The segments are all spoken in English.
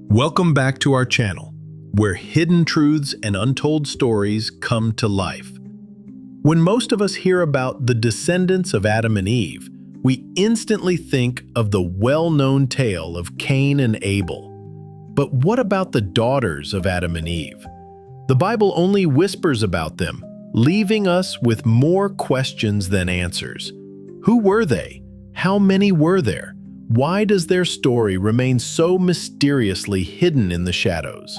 Welcome back to our channel, where hidden truths and untold stories come to life. When most of us hear about the descendants of Adam and Eve, we instantly think of the well-known tale of Cain and Abel. But what about the daughters of Adam and Eve? The Bible only whispers about them, leaving us with more questions than answers. Who were they? How many were there? Why does their story remain so mysteriously hidden in the shadows?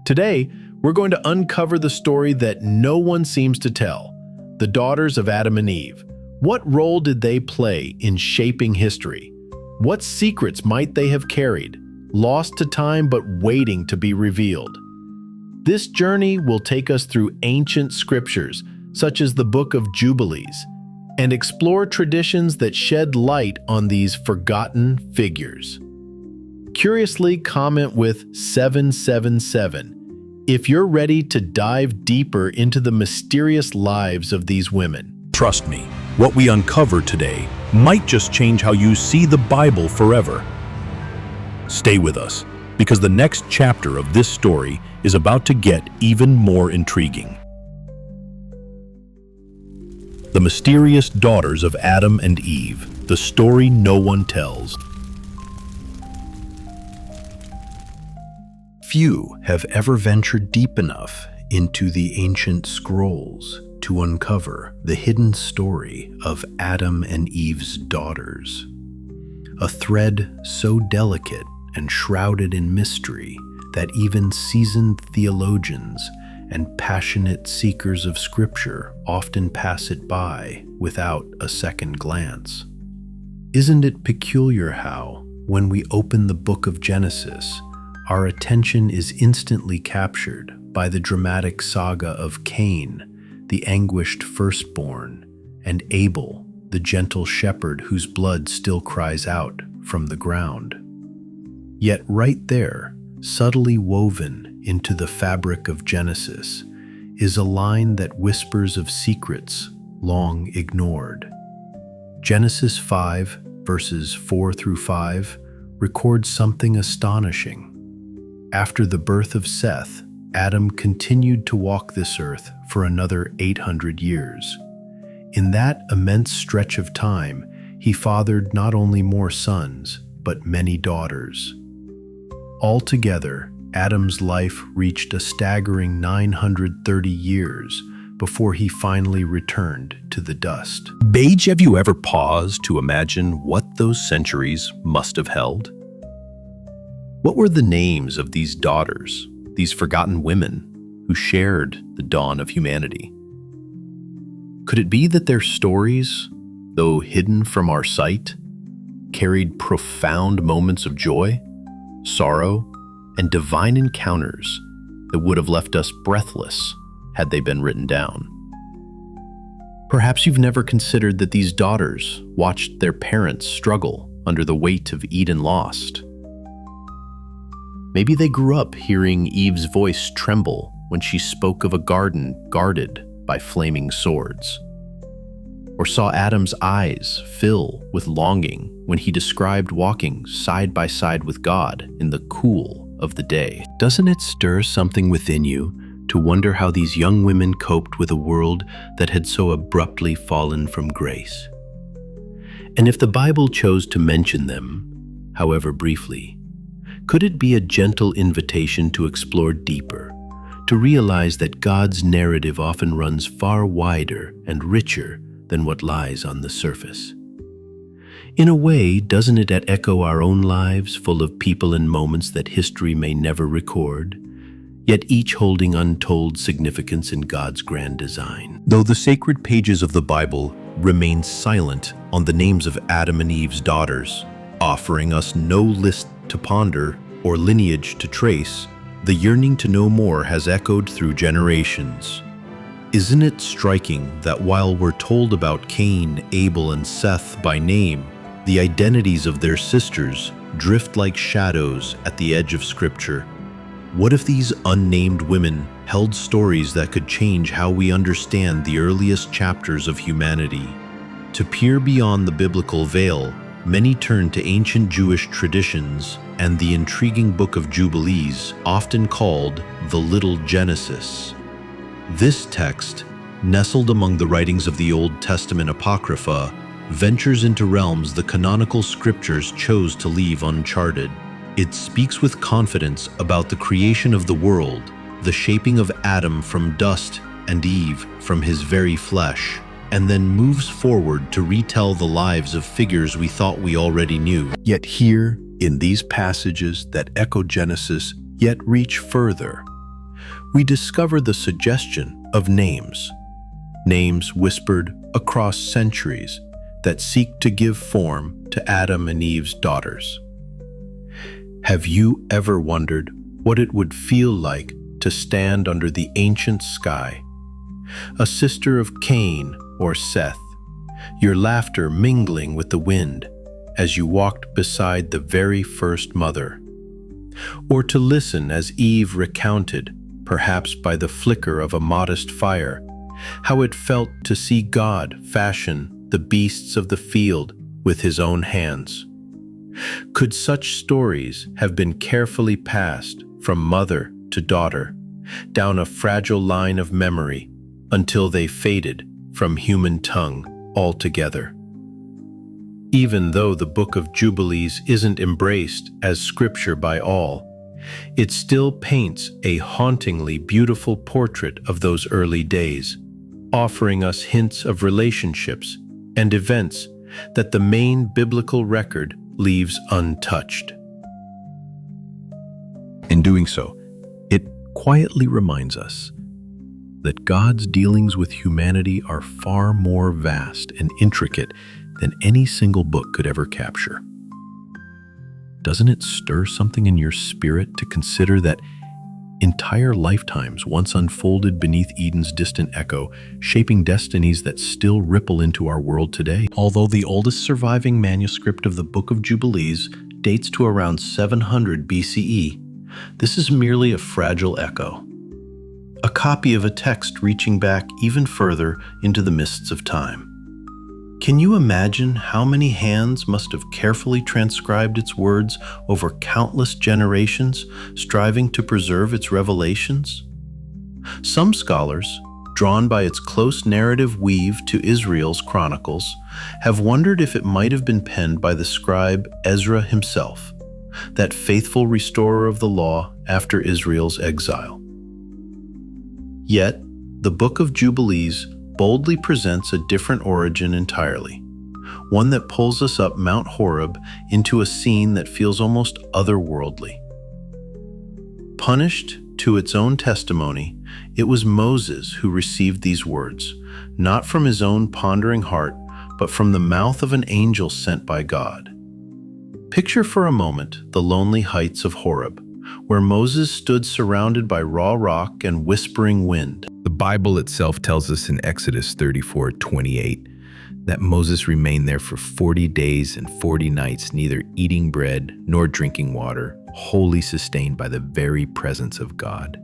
Today, we're going to uncover the story that no one seems to tell, the daughters of Adam and Eve. What role did they play in shaping history? What secrets might they have carried, lost to time but waiting to be revealed? This journey will take us through ancient scriptures, such as the Book of Jubilees, and explore traditions that shed light on these forgotten figures. Curiously comment with 777 if you're ready to dive deeper into the mysterious lives of these women. Trust me, what we uncover today might just change how you see the Bible forever. Stay with us, because the next chapter of this story is about to get even more intriguing. The mysterious daughters of Adam and Eve, the story no one tells. Few have ever ventured deep enough into the ancient scrolls to uncover the hidden story of Adam and Eve's daughters. A thread so delicate and shrouded in mystery that even seasoned theologians and passionate seekers of Scripture often pass it by without a second glance. Isn't it peculiar how, when we open the book of Genesis, our attention is instantly captured by the dramatic saga of Cain, the anguished firstborn, and Abel, the gentle shepherd whose blood still cries out from the ground? Yet right there, subtly woven into the fabric of Genesis, is a line that whispers of secrets long ignored. Genesis 5, verses 4 through 5, records something astonishing. After the birth of Seth, Adam continued to walk this earth for another 800 years. In that immense stretch of time, he fathered not only more sons, but many daughters. Altogether, Adam's life reached a staggering 930 years before he finally returned to the dust. Paige, have you ever paused to imagine what those centuries must have held? What were the names of these daughters, these forgotten women who shared the dawn of humanity? Could it be that their stories, though hidden from our sight, carried profound moments of joy, sorrow, and divine encounters that would have left us breathless had they been written down? Perhaps you've never considered that these daughters watched their parents struggle under the weight of Eden lost. Maybe they grew up hearing Eve's voice tremble when she spoke of a garden guarded by flaming swords, or saw Adam's eyes fill with longing when he described walking side by side with God in the cool of the day. Doesn't it stir something within you to wonder how these young women coped with a world that had so abruptly fallen from grace? And if the Bible chose to mention them, however briefly, could it be a gentle invitation to explore deeper, to realize that God's narrative often runs far wider and richer than what lies on the surface? In a way, doesn't it echo our own lives, full of people and moments that history may never record, yet each holding untold significance in God's grand design? Though the sacred pages of the Bible remain silent on the names of Adam and Eve's daughters, offering us no list to ponder or lineage to trace, the yearning to know more has echoed through generations. Isn't it striking that while we're told about Cain, Abel, and Seth by name, the identities of their sisters drift like shadows at the edge of Scripture? What if these unnamed women held stories that could change how we understand the earliest chapters of humanity? To peer beyond the biblical veil many turn to ancient Jewish traditions and the intriguing Book of Jubilees, often called the Little Genesis. This text, nestled among the writings of the Old Testament Apocrypha, ventures into realms the canonical scriptures chose to leave uncharted. It speaks with confidence about the creation of the world, the shaping of Adam from dust and Eve from his very flesh, and then moves forward to retell the lives of figures we thought we already knew. Yet here, in these passages that echo Genesis yet reach further, we discover the suggestion of names whispered across centuries that seek to give form to Adam and Eve's daughters. Have you ever wondered what it would feel like to stand under the ancient sky, a sister of Cain or Seth, your laughter mingling with the wind as you walked beside the very first mother? Or to listen as Eve recounted, perhaps by the flicker of a modest fire, how it felt to see God fashion the beasts of the field with his own hands? Could such stories have been carefully passed from mother to daughter, down a fragile line of memory until they faded from human tongue altogether? Even though the Book of Jubilees isn't embraced as scripture by all, it still paints a hauntingly beautiful portrait of those early days, offering us hints of relationships and events that the main biblical record leaves untouched. In doing so, it quietly reminds us that God's dealings with humanity are far more vast and intricate than any single book could ever capture. Doesn't it stir something in your spirit to consider that entire lifetimes once unfolded beneath Eden's distant echo, shaping destinies that still ripple into our world today? Although the oldest surviving manuscript of the Book of Jubilees dates to around 700 BCE, this is merely a fragile echo, a copy of a text reaching back even further into the mists of time. Can you imagine how many hands must have carefully transcribed its words over countless generations, striving to preserve its revelations? Some scholars, drawn by its close narrative weave to Israel's chronicles, have wondered if it might have been penned by the scribe Ezra himself, that faithful restorer of the law after Israel's exile. Yet, the Book of Jubilees boldly presents a different origin entirely, one that pulls us up Mount Horeb into a scene that feels almost otherworldly. Punished to its own testimony, it was Moses who received these words, not from his own pondering heart, but from the mouth of an angel sent by God. Picture for a moment the lonely heights of Horeb, where Moses stood surrounded by raw rock and whispering wind. The Bible itself tells us in Exodus 34:28 that Moses remained there for 40 days and 40 nights, neither eating bread nor drinking water, wholly sustained by the very presence of God.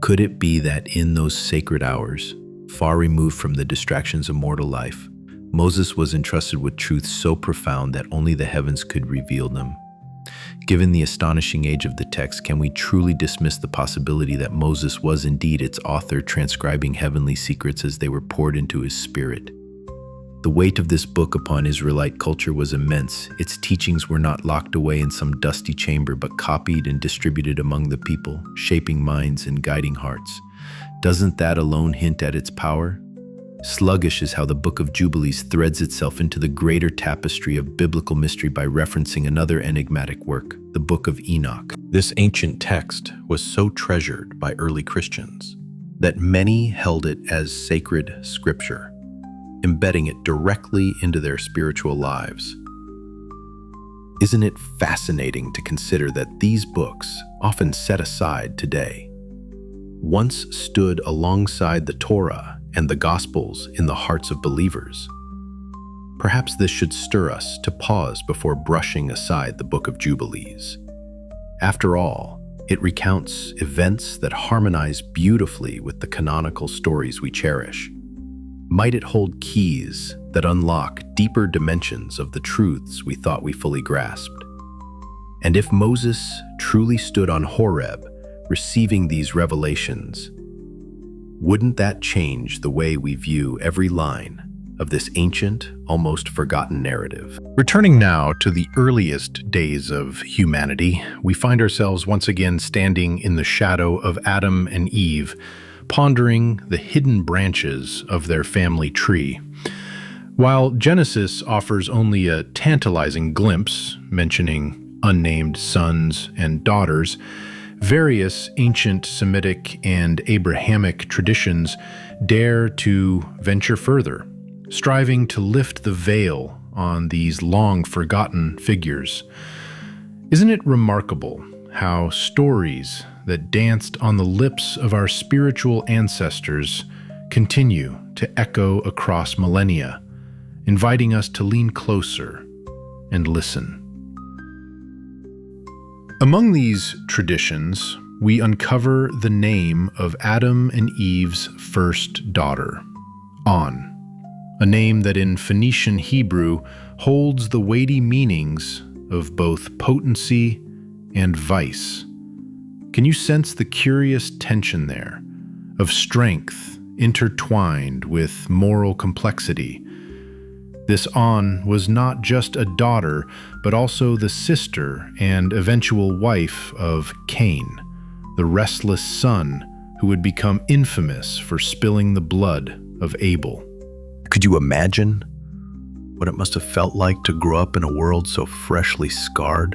Could it be that in those sacred hours, far removed from the distractions of mortal life, Moses was entrusted with truths so profound that only the heavens could reveal them? Given the astonishing age of the text, can we truly dismiss the possibility that Moses was indeed its author, transcribing heavenly secrets as they were poured into his spirit? The weight of this book upon Israelite culture was immense. Its teachings were not locked away in some dusty chamber, but copied and distributed among the people, shaping minds and guiding hearts. Doesn't that alone hint at its power? Sluggish is how the Book of Jubilees threads itself into the greater tapestry of biblical mystery by referencing another enigmatic work, the Book of Enoch. This ancient text was so treasured by early Christians that many held it as sacred scripture, embedding it directly into their spiritual lives. Isn't it fascinating to consider that these books, often set aside today, once stood alongside the Torah and the Gospels in the hearts of believers? Perhaps this should stir us to pause before brushing aside the Book of Jubilees. After all, it recounts events that harmonize beautifully with the canonical stories we cherish. Might it hold keys that unlock deeper dimensions of the truths we thought we fully grasped? And if Moses truly stood on Horeb, receiving these revelations, wouldn't that change the way we view every line of this ancient, almost forgotten narrative? Returning now to the earliest days of humanity, we find ourselves once again standing in the shadow of Adam and Eve, pondering the hidden branches of their family tree. While Genesis offers only a tantalizing glimpse, mentioning unnamed sons and daughters, various ancient Semitic and Abrahamic traditions dare to venture further, striving to lift the veil on these long-forgotten figures. Isn't it remarkable how stories that danced on the lips of our spiritual ancestors continue to echo across millennia, inviting us to lean closer and listen? Among these traditions, we uncover the name of Adam and Eve's first daughter, On, a name that in Phoenician Hebrew holds the weighty meanings of both potency and vice. Can you sense the curious tension there, of strength intertwined with moral complexity? This On was not just a daughter, but also the sister and eventual wife of Cain, the restless son who would become infamous for spilling the blood of Abel. Could you imagine what it must have felt like to grow up in a world so freshly scarred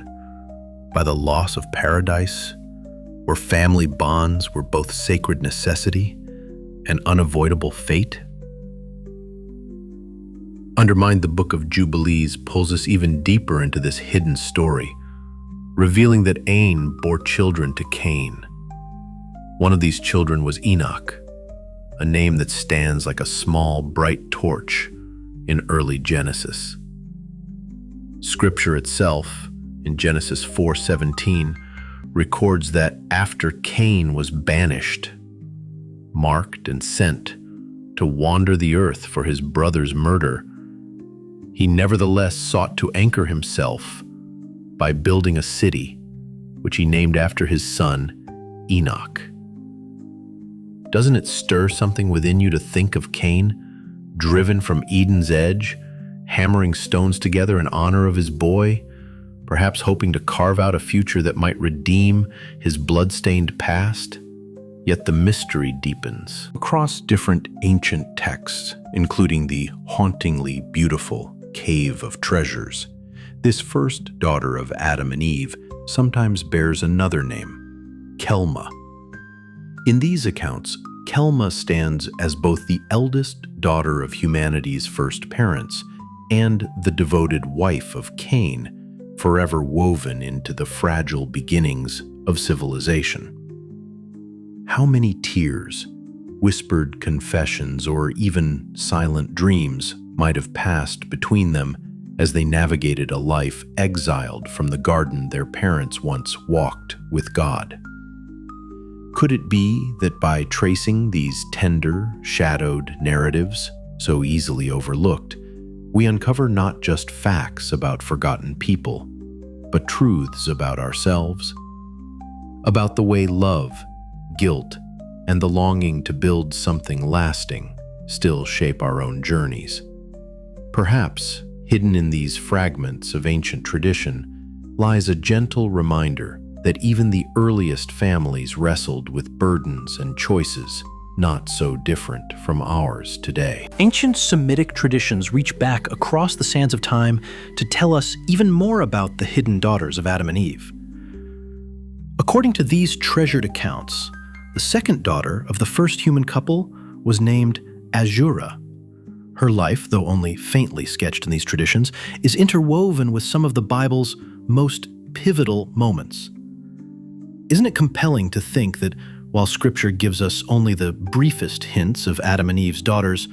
by the loss of paradise, where family bonds were both sacred necessity and unavoidable fate? Undermined, the Book of Jubilees pulls us even deeper into this hidden story, revealing that Ain bore children to Cain. One of these children was Enoch, a name that stands like a small, bright torch in early Genesis. Scripture itself, in Genesis 4:17, records that after Cain was banished, marked and sent to wander the earth for his brother's murder, he nevertheless sought to anchor himself by building a city, which he named after his son, Enoch. Doesn't it stir something within you to think of Cain, driven from Eden's edge, hammering stones together in honor of his boy, perhaps hoping to carve out a future that might redeem his blood-stained past? Yet the mystery deepens. Across different ancient texts, including the hauntingly beautiful Cave of Treasures, this first daughter of Adam and Eve sometimes bears another name, Kelma. In these accounts, Kelma stands as both the eldest daughter of humanity's first parents and the devoted wife of Cain, forever woven into the fragile beginnings of civilization. How many tears, whispered confessions, or even silent dreams might have passed between them as they navigated a life exiled from the garden their parents once walked with God? Could it be that by tracing these tender, shadowed narratives, so easily overlooked, we uncover not just facts about forgotten people, but truths about ourselves? About the way love, guilt, and the longing to build something lasting still shape our own journeys. Perhaps, hidden in these fragments of ancient tradition, lies a gentle reminder that even the earliest families wrestled with burdens and choices not so different from ours today. Ancient Semitic traditions reach back across the sands of time to tell us even more about the hidden daughters of Adam and Eve. According to these treasured accounts, the second daughter of the first human couple was named Azura. Her life, though only faintly sketched in these traditions, is interwoven with some of the Bible's most pivotal moments. Isn't it compelling to think that while Scripture gives us only the briefest hints of Adam and Eve's daughters,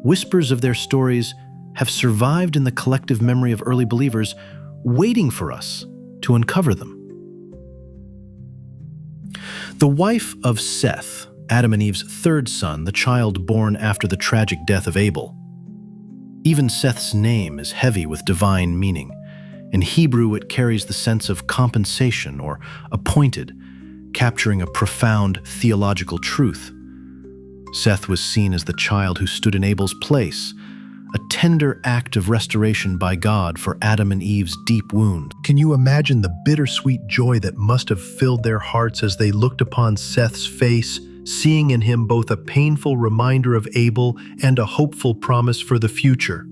whispers of their stories have survived in the collective memory of early believers, waiting for us to uncover them? The wife of Seth Adam and Eve's third son, the child born after the tragic death of Abel. Even Seth's name is heavy with divine meaning. In Hebrew, it carries the sense of compensation or appointed, capturing a profound theological truth. Seth was seen as the child who stood in Abel's place, a tender act of restoration by God for Adam and Eve's deep wound. Can you imagine the bittersweet joy that must have filled their hearts as they looked upon Seth's face, seeing in him both a painful reminder of Abel and a hopeful promise for the future?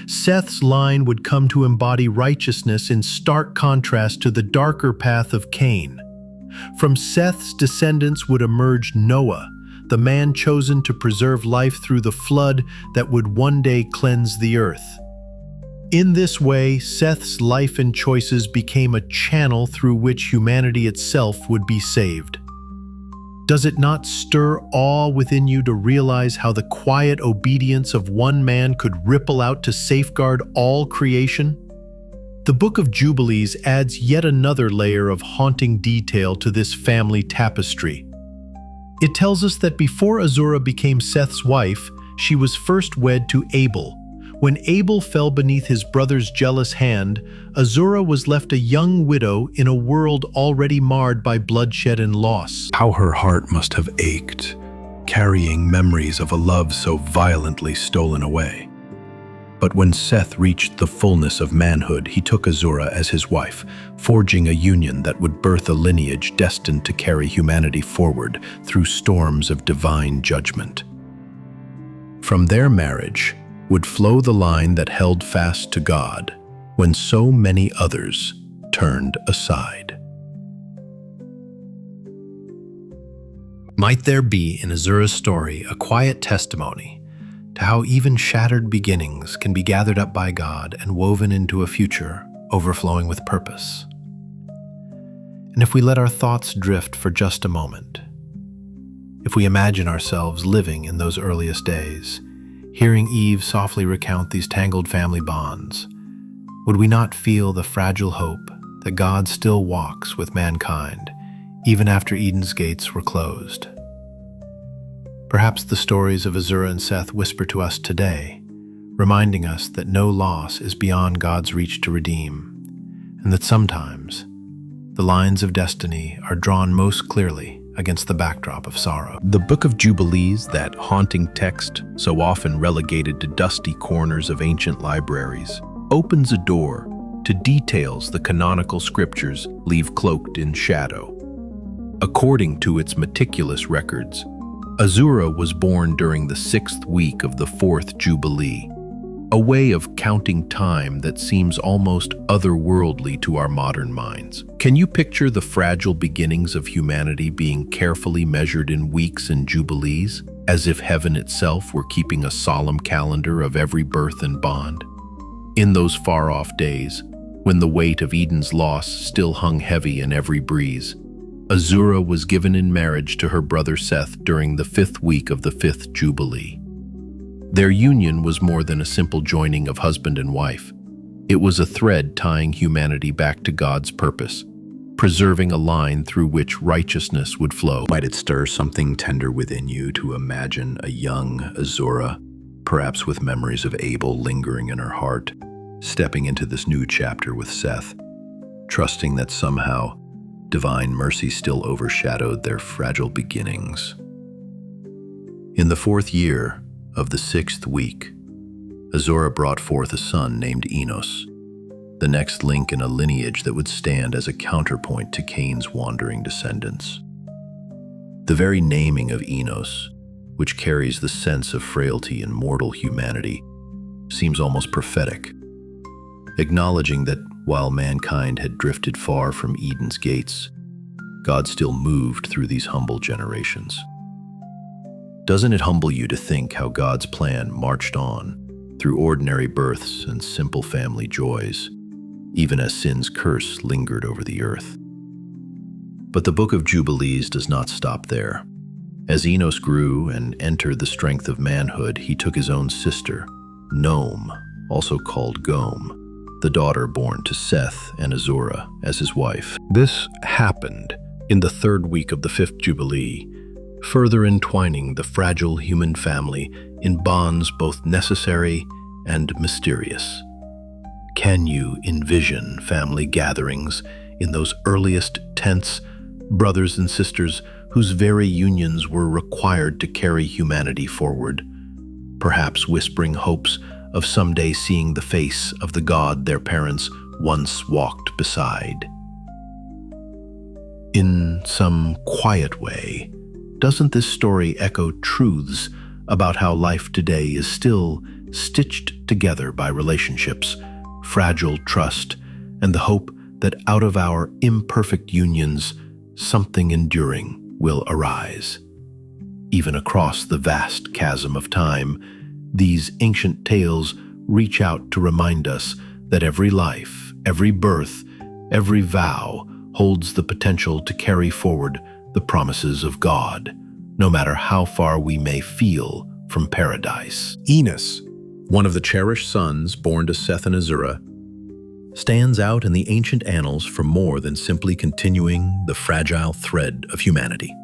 Seth's line would come to embody righteousness in stark contrast to the darker path of Cain. From Seth's descendants would emerge Noah, the man chosen to preserve life through the flood that would one day cleanse the earth. In this way, Seth's life and choices became a channel through which humanity itself would be saved. Does it not stir awe within you to realize how the quiet obedience of one man could ripple out to safeguard all creation? The Book of Jubilees adds yet another layer of haunting detail to this family tapestry. It tells us that before Azurah became Seth's wife, she was first wed to Abel. When Abel fell beneath his brother's jealous hand, Azurah was left a young widow in a world already marred by bloodshed and loss. How her heart must have ached, carrying memories of a love so violently stolen away. But when Seth reached the fullness of manhood, he took Azurah as his wife, forging a union that would birth a lineage destined to carry humanity forward through storms of divine judgment. From their marriage would flow the line that held fast to God when so many others turned aside. Might there be in Azurah's story a quiet testimony to how even shattered beginnings can be gathered up by God and woven into a future overflowing with purpose? And if we let our thoughts drift for just a moment, if we imagine ourselves living in those earliest days, hearing Eve softly recount these tangled family bonds, would we not feel the fragile hope that God still walks with mankind even after Eden's gates were closed? Perhaps the stories of Azurah and Seth whisper to us today, reminding us that no loss is beyond God's reach to redeem, and that sometimes the lines of destiny are drawn most clearly against the backdrop of sorrow. The Book of Jubilees, that haunting text so often relegated to dusty corners of ancient libraries, opens a door to details the canonical scriptures leave cloaked in shadow. According to its meticulous records, Azurah was born during the 6th week of the 4th Jubilee, a way of counting time that seems almost otherworldly to our modern minds. Can you picture the fragile beginnings of humanity being carefully measured in weeks and jubilees, as if heaven itself were keeping a solemn calendar of every birth and bond? In those far-off days, when the weight of Eden's loss still hung heavy in every breeze, Azurah was given in marriage to her brother Seth during the 5th week of the 5th Jubilee. Their union was more than a simple joining of husband and wife. It was a thread tying humanity back to God's purpose, preserving a line through which righteousness would flow. Might it stir something tender within you to imagine a young Azurah, perhaps with memories of Abel lingering in her heart, stepping into this new chapter with Seth, trusting that somehow divine mercy still overshadowed their fragile beginnings? In the 4th year of the 6th week, Azurah brought forth a son named Enos, the next link in a lineage that would stand as a counterpoint to Cain's wandering descendants. The very naming of Enos, which carries the sense of frailty and mortal humanity, seems almost prophetic, acknowledging that while mankind had drifted far from Eden's gates, God still moved through these humble generations. Doesn't it humble you to think how God's plan marched on through ordinary births and simple family joys, even as sin's curse lingered over the earth? But the Book of Jubilees does not stop there. As Enos grew and entered the strength of manhood, he took his own sister, Nome, also called Gom, the daughter born to Seth and Azurah, as his wife. This happened in the 3rd week of the 5th Jubilee, further entwining the fragile human family in bonds both necessary and mysterious. Can you envision family gatherings in those earliest tense brothers and sisters whose very unions were required to carry humanity forward, perhaps whispering hopes of someday seeing the face of the God their parents once walked beside? In some quiet way, doesn't this story echo truths about how life today is still stitched together by relationships, fragile trust, and the hope that out of our imperfect unions, something enduring will arise? Even across the vast chasm of time, these ancient tales reach out to remind us that every life, every birth, every vow holds the potential to carry forward the promises of God, no matter how far we may feel from paradise. Enos, one of the cherished sons born to Seth and Azura, stands out in the ancient annals for more than simply continuing the fragile thread of humanity.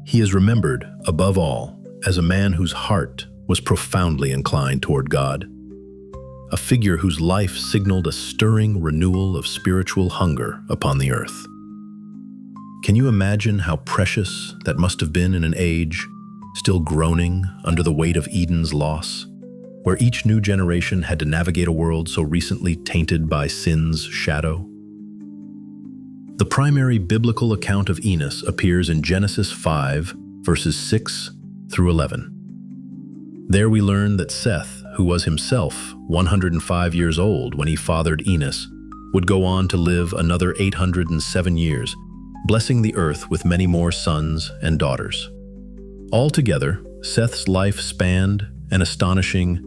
He is remembered, above all, as a man whose heart was profoundly inclined toward God, a figure whose life signaled a stirring renewal of spiritual hunger upon the earth. Can you imagine how precious that must have been in an age still groaning under the weight of Eden's loss, where each new generation had to navigate a world so recently tainted by sin's shadow? The primary biblical account of Enos appears in Genesis 5, verses 6 through 11. There we learn that Seth, who was himself 105 years old when he fathered Enos, would go on to live another 807 years, blessing the earth with many more sons and daughters. Altogether, Seth's life spanned an astonishing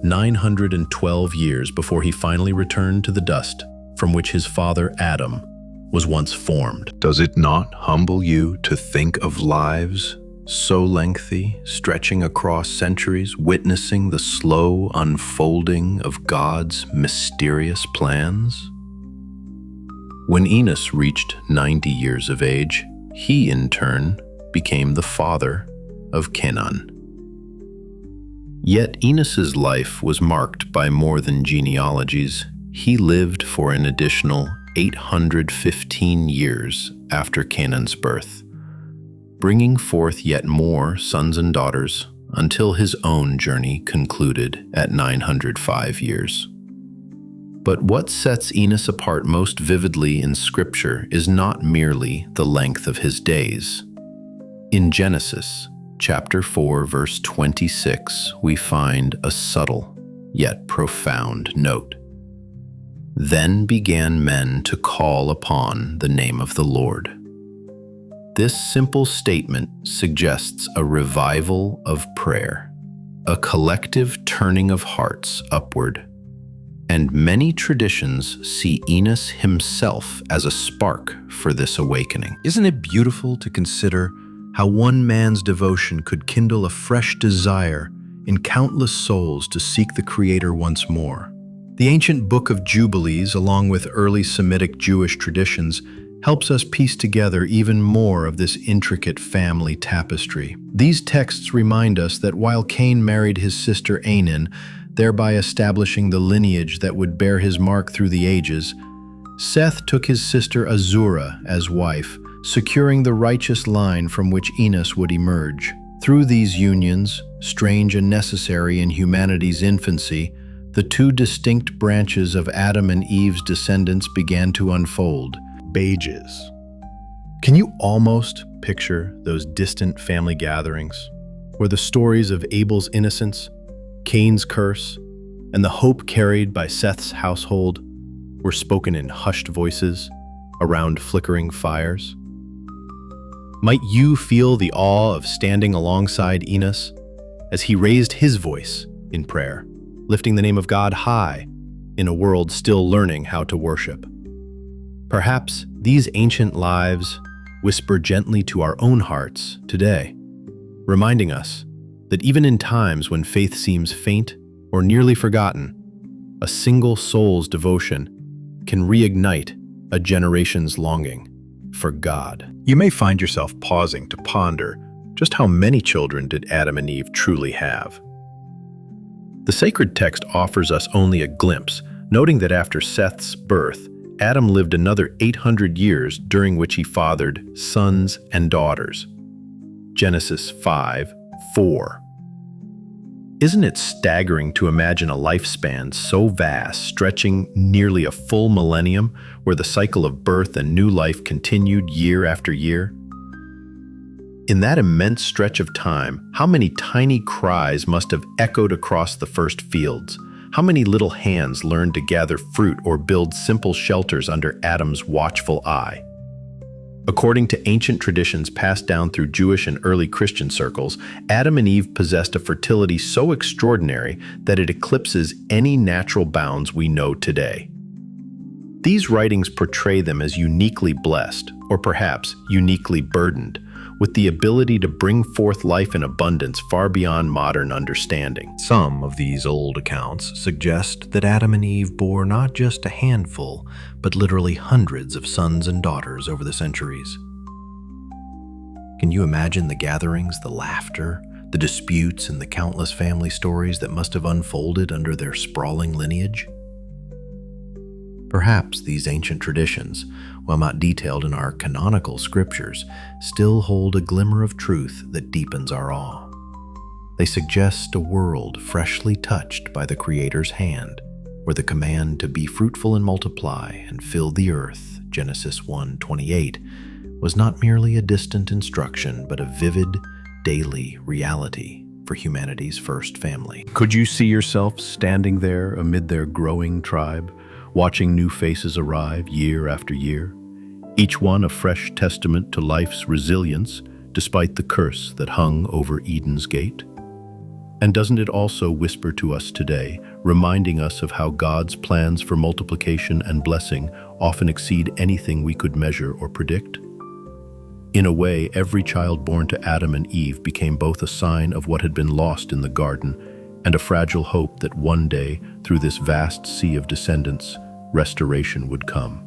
912 years before he finally returned to the dust from which his father Adam was once formed. Does it not humble you to think of lives so lengthy, stretching across centuries, witnessing the slow unfolding of God's mysterious plans? When Enos reached 90 years of age, he in turn became the father of Kenan. Yet Enos's life was marked by more than genealogies. He lived for an additional 815 years after Kenan's birth, bringing forth yet more sons and daughters until his own journey concluded at 905 years. But what sets Enos apart most vividly in Scripture is not merely the length of his days. In Genesis, chapter 4, verse 26, we find a subtle yet profound note. Then began men to call upon the name of the Lord. This simple statement suggests a revival of prayer, a collective turning of hearts upward. And many traditions see Enos himself as a spark for this awakening. Isn't it beautiful to consider how one man's devotion could kindle a fresh desire in countless souls to seek the Creator once more? The ancient Book of Jubilees, along with early Semitic Jewish traditions, helps us piece together even more of this intricate family tapestry. These texts remind us that while Cain married his sister Anan, thereby establishing the lineage that would bear his mark through the ages, Seth took his sister Azura as wife, securing the righteous line from which Enos would emerge. Through these unions, strange and necessary in humanity's infancy, the two distinct branches of Adam and Eve's descendants began to unfold. Bages. Can you almost picture those distant family gatherings, where the stories of Abel's innocence, Cain's curse, and the hope carried by Seth's household were spoken in hushed voices around flickering fires? Might you feel the awe of standing alongside Enos as he raised his voice in prayer, lifting the name of God high in a world still learning how to worship? Perhaps these ancient lives whisper gently to our own hearts today, reminding us that even in times when faith seems faint or nearly forgotten, a single soul's devotion can reignite a generation's longing for God. You may find yourself pausing to ponder just how many children did Adam and Eve truly have. The sacred text offers us only a glimpse, noting that after Seth's birth, Adam lived another 800 years during which he fathered sons and daughters. Genesis 5:4. Isn't it staggering to imagine a lifespan so vast, stretching nearly a full millennium, where the cycle of birth and new life continued year after year? In that immense stretch of time, how many tiny cries must have echoed across the first fields? How many little hands learned to gather fruit or build simple shelters under Adam's watchful eye? According to ancient traditions passed down through Jewish and early Christian circles, Adam and Eve possessed a fertility so extraordinary that it eclipses any natural bounds we know today. These writings portray them as uniquely blessed, or perhaps uniquely burdened, with the ability to bring forth life in abundance far beyond modern understanding. Some of these old accounts suggest that Adam and Eve bore not just a handful, but literally hundreds of sons and daughters over the centuries. Can you imagine the gatherings, the laughter, the disputes, and the countless family stories that must have unfolded under their sprawling lineage? Perhaps these ancient traditions, while not detailed in our canonical scriptures, still hold a glimmer of truth that deepens our awe. They suggest a world freshly touched by the Creator's hand, where the command to be fruitful and multiply and fill the earth, Genesis 1:28, was not merely a distant instruction, but a vivid, daily reality for humanity's first family. Could you see yourself standing there amid their growing tribe, watching new faces arrive year after year, each one a fresh testament to life's resilience despite the curse that hung over Eden's gate? And doesn't it also whisper to us today, reminding us of how God's plans for multiplication and blessing often exceed anything we could measure or predict? In a way, every child born to Adam and Eve became both a sign of what had been lost in the garden and a fragile hope that one day, through this vast sea of descendants, restoration would come.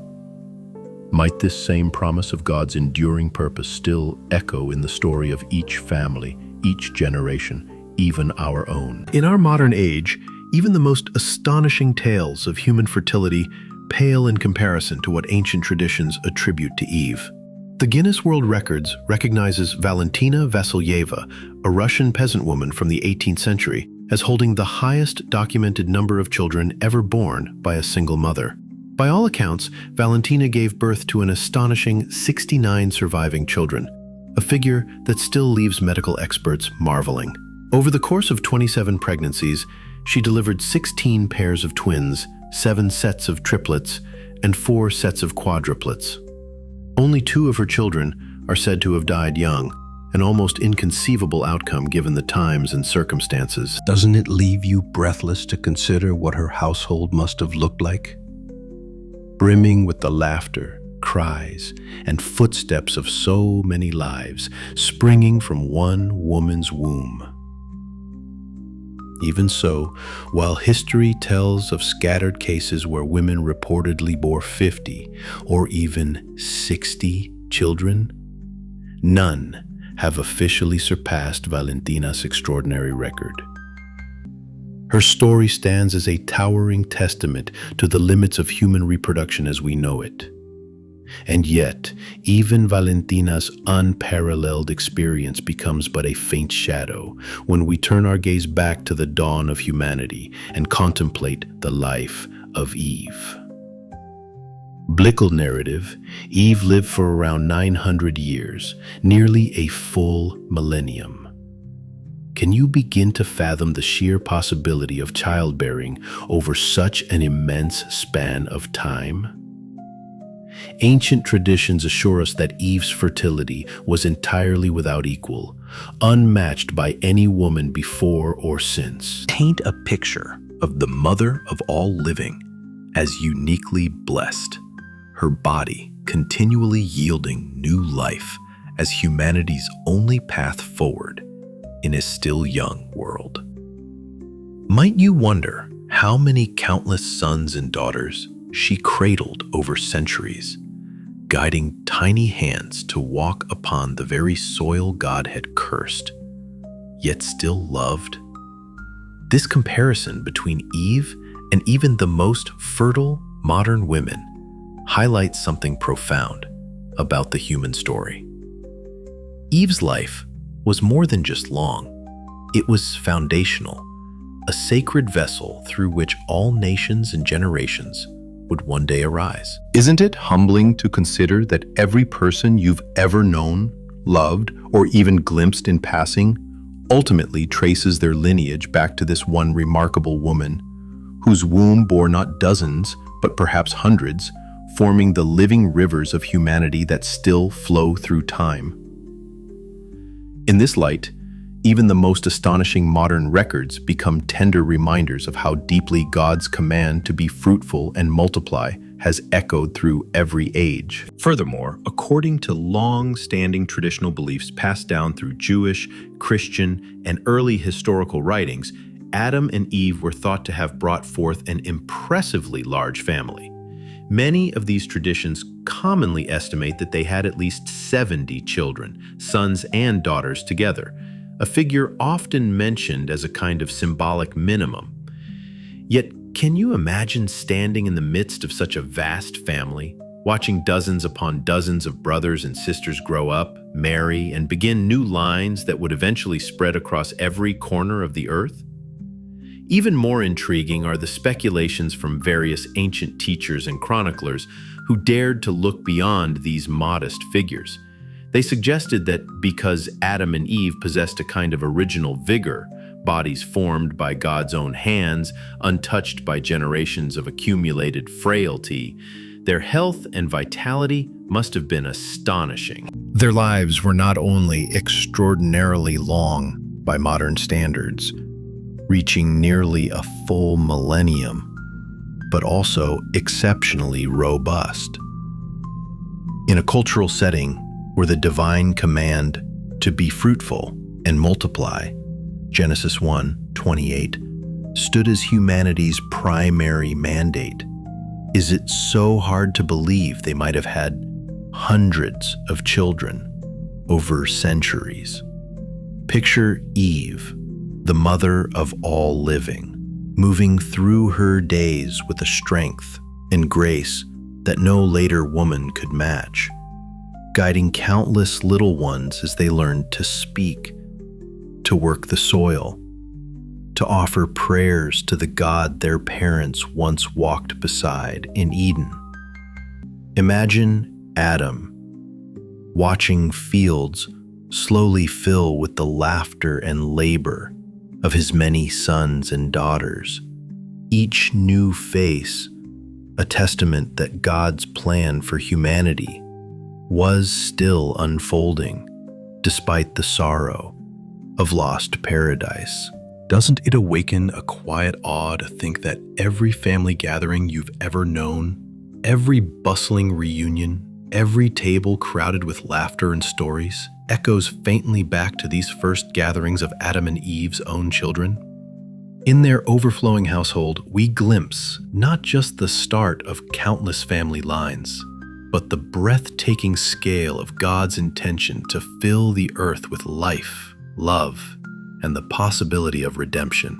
Might this same promise of God's enduring purpose still echo in the story of each family, each generation, even our own? In our modern age, even the most astonishing tales of human fertility pale in comparison to what ancient traditions attribute to Eve. The Guinness World Records recognizes Valentina Vasilyeva, a Russian peasant woman from the 18th century, as holding the highest documented number of children ever born by a single mother. By all accounts, Valentina gave birth to an astonishing 69 surviving children, a figure that still leaves medical experts marveling. Over the course of 27 pregnancies, she delivered 16 pairs of twins, 7 sets of triplets, and 4 sets of quadruplets. Only 2 of her children are said to have died young, an almost inconceivable outcome given the times and circumstances. Doesn't it leave you breathless to consider what her household must have looked like? Brimming with the laughter, cries, and footsteps of so many lives, springing from one woman's womb. Even so, while history tells of scattered cases where women reportedly bore 50 or even 60 children, none have officially surpassed Valentina's extraordinary record. Her story stands as a towering testament to the limits of human reproduction as we know it. And yet, even Valentina's unparalleled experience becomes but a faint shadow when we turn our gaze back to the dawn of humanity and contemplate the life of Eve. Biblical narrative, Eve lived for around 900 years, nearly a full millennium. Can you begin to fathom the sheer possibility of childbearing over such an immense span of time? Ancient traditions assure us that Eve's fertility was entirely without equal, unmatched by any woman before or since. Paint a picture of the mother of all living as uniquely blessed, her body continually yielding new life as humanity's only path forward in a still young world. Might you wonder how many countless sons and daughters she cradled over centuries, guiding tiny hands to walk upon the very soil God had cursed, yet still loved. This comparison between Eve and even the most fertile modern women highlights something profound about the human story. Eve's life was more than just long. It was foundational, a sacred vessel through which all nations and generations would one day arise. Isn't it humbling to consider that every person you've ever known, loved, or even glimpsed in passing ultimately traces their lineage back to this one remarkable woman, whose womb bore not dozens, but perhaps hundreds, forming the living rivers of humanity that still flow through time? In this light, even the most astonishing modern records become tender reminders of how deeply God's command to be fruitful and multiply has echoed through every age. Furthermore, according to long-standing traditional beliefs passed down through Jewish, Christian, and early historical writings, Adam and Eve were thought to have brought forth an impressively large family. Many of these traditions commonly estimate that they had at least 70 children, sons and daughters together, a figure often mentioned as a kind of symbolic minimum. Yet, can you imagine standing in the midst of such a vast family, watching dozens upon dozens of brothers and sisters grow up, marry, and begin new lines that would eventually spread across every corner of the earth? Even more intriguing are the speculations from various ancient teachers and chroniclers who dared to look beyond these modest figures. They suggested that because Adam and Eve possessed a kind of original vigor, bodies formed by God's own hands, untouched by generations of accumulated frailty, their health and vitality must have been astonishing. Their lives were not only extraordinarily long by modern standards, reaching nearly a full millennium, but also exceptionally robust. In a cultural setting where the divine command to be fruitful and multiply, Genesis 1:28, stood as humanity's primary mandate, is it so hard to believe they might have had hundreds of children over centuries? Picture Eve, the mother of all living, moving through her days with a strength and grace that no later woman could match, guiding countless little ones as they learned to speak, to work the soil, to offer prayers to the God their parents once walked beside in Eden. Imagine Adam watching fields slowly fill with the laughter and labor of his many sons and daughters, each new face a testament that God's plan for humanity was still unfolding, despite the sorrow of lost paradise. Doesn't it awaken a quiet awe to think that every family gathering you've ever known, every bustling reunion, every table crowded with laughter and stories, echoes faintly back to these first gatherings of Adam and Eve's own children? In their overflowing household, we glimpse not just the start of countless family lines, but the breathtaking scale of God's intention to fill the earth with life, love, and the possibility of redemption.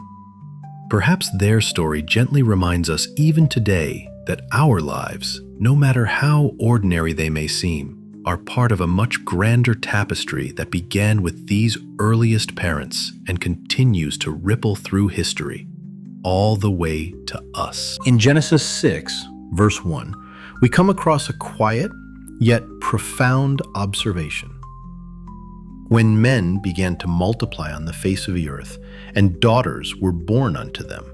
Perhaps their story gently reminds us even today that our lives, no matter how ordinary they may seem, are part of a much grander tapestry that began with these earliest parents and continues to ripple through history, all the way to us. In Genesis 6, verse 1, we come across a quiet yet profound observation. When men began to multiply on the face of the earth, and daughters were born unto them.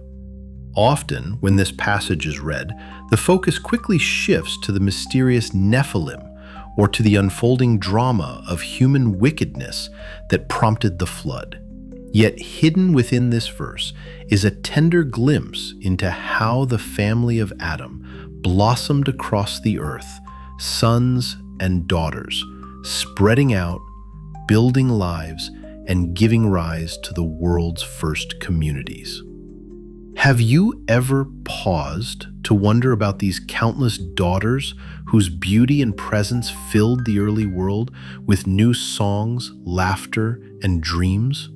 Often, when this passage is read, the focus quickly shifts to the mysterious Nephilim, or to the unfolding drama of human wickedness that prompted the flood. Yet hidden within this verse is a tender glimpse into how the family of Adam blossomed across the earth, sons and daughters, spreading out, building lives, and giving rise to the world's first communities. Have you ever paused to wonder about these countless daughters whose beauty and presence filled the early world with new songs, laughter, and dreams?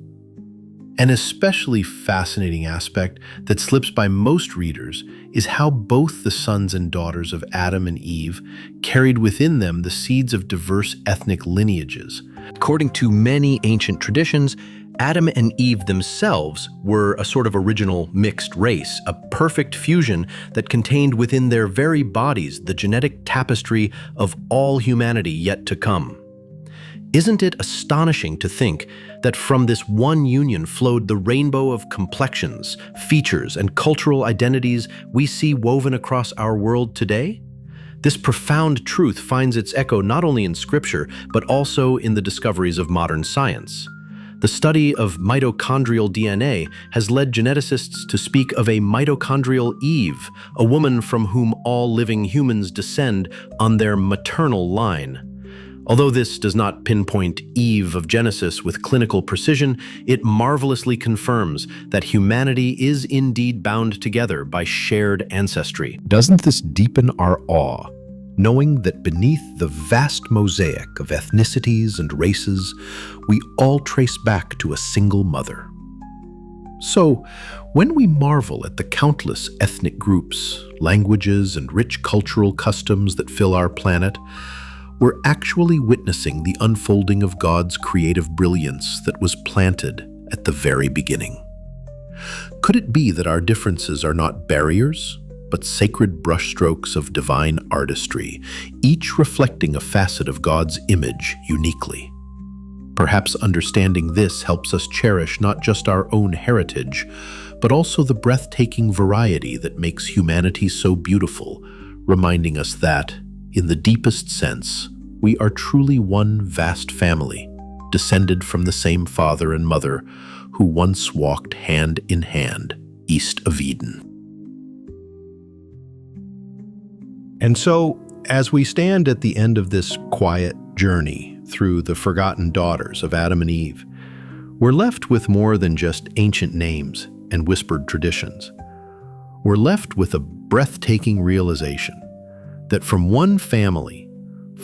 An especially fascinating aspect that slips by most readers is how both the sons and daughters of Adam and Eve carried within them the seeds of diverse ethnic lineages. According to many ancient traditions, Adam and Eve themselves were a sort of original mixed race, a perfect fusion that contained within their very bodies the genetic tapestry of all humanity yet to come. Isn't it astonishing to think that from this one union flowed the rainbow of complexions, features, and cultural identities we see woven across our world today? This profound truth finds its echo not only in Scripture, but also in the discoveries of modern science. The study of mitochondrial DNA has led geneticists to speak of a mitochondrial Eve, a woman from whom all living humans descend on their maternal line. Although this does not pinpoint Eve of Genesis with clinical precision, it marvelously confirms that humanity is indeed bound together by shared ancestry. Doesn't this deepen our awe, knowing that beneath the vast mosaic of ethnicities and races, we all trace back to a single mother? So, when we marvel at the countless ethnic groups, languages, and rich cultural customs that fill our planet, we're actually witnessing the unfolding of God's creative brilliance that was planted at the very beginning. Could it be that our differences are not barriers, but sacred brushstrokes of divine artistry, each reflecting a facet of God's image uniquely? Perhaps understanding this helps us cherish not just our own heritage, but also the breathtaking variety that makes humanity so beautiful, reminding us that, in the deepest sense, we are truly one vast family, descended from the same father and mother who once walked hand in hand east of Eden. And so, as we stand at the end of this quiet journey through the forgotten daughters of Adam and Eve, we're left with more than just ancient names and whispered traditions. We're left with a breathtaking realization that from one family,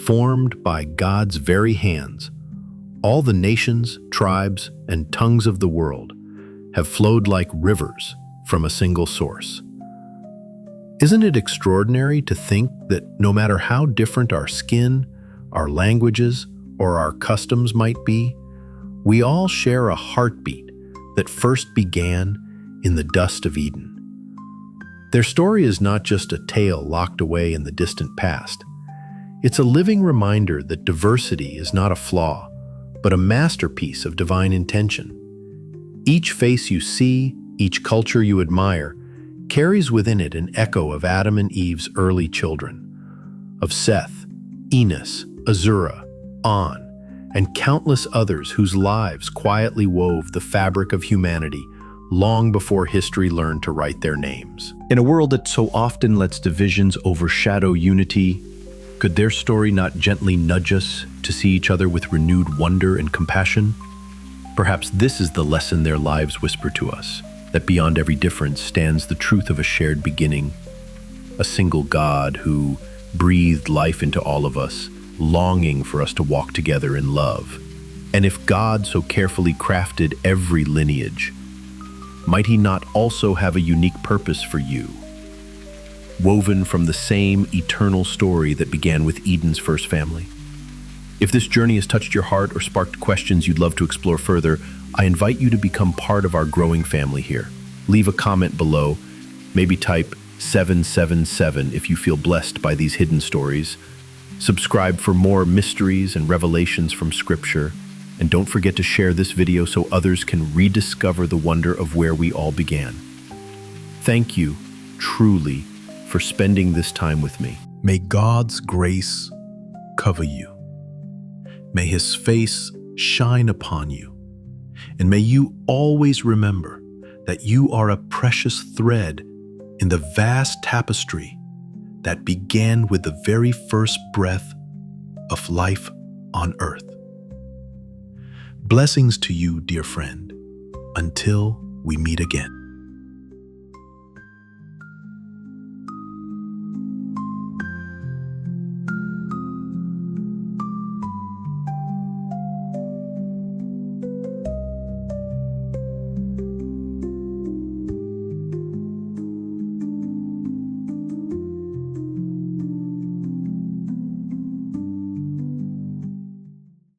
formed by God's very hands, all the nations, tribes, and tongues of the world have flowed like rivers from a single source. Isn't it extraordinary to think that no matter how different our skin, our languages, or our customs might be, we all share a heartbeat that first began in the dust of Eden? Their story is not just a tale locked away in the distant past. It's a living reminder that diversity is not a flaw, but a masterpiece of divine intention. Each face you see, each culture you admire, carries within it an echo of Adam and Eve's early children, of Seth, Enos, Azura, On, and countless others whose lives quietly wove the fabric of humanity long before history learned to write their names. In a world that so often lets divisions overshadow unity, could their story not gently nudge us to see each other with renewed wonder and compassion? Perhaps this is the lesson their lives whisper to us, that beyond every difference stands the truth of a shared beginning, a single God who breathed life into all of us, longing for us to walk together in love. And if God so carefully crafted every lineage, might he not also have a unique purpose for you, woven from the same eternal story that began with Eden's first family? If this journey has touched your heart or sparked questions you'd love to explore further, I invite you to become part of our growing family here. Leave a comment below, maybe type 777 if you feel blessed by these hidden stories. Subscribe for more mysteries and revelations from Scripture. And don't forget to share this video so others can rediscover the wonder of where we all began. Thank you, truly, for spending this time with me. May God's grace cover you. May His face shine upon you. And may you always remember that you are a precious thread in the vast tapestry that began with the very first breath of life on earth. Blessings to you, dear friend, until we meet again.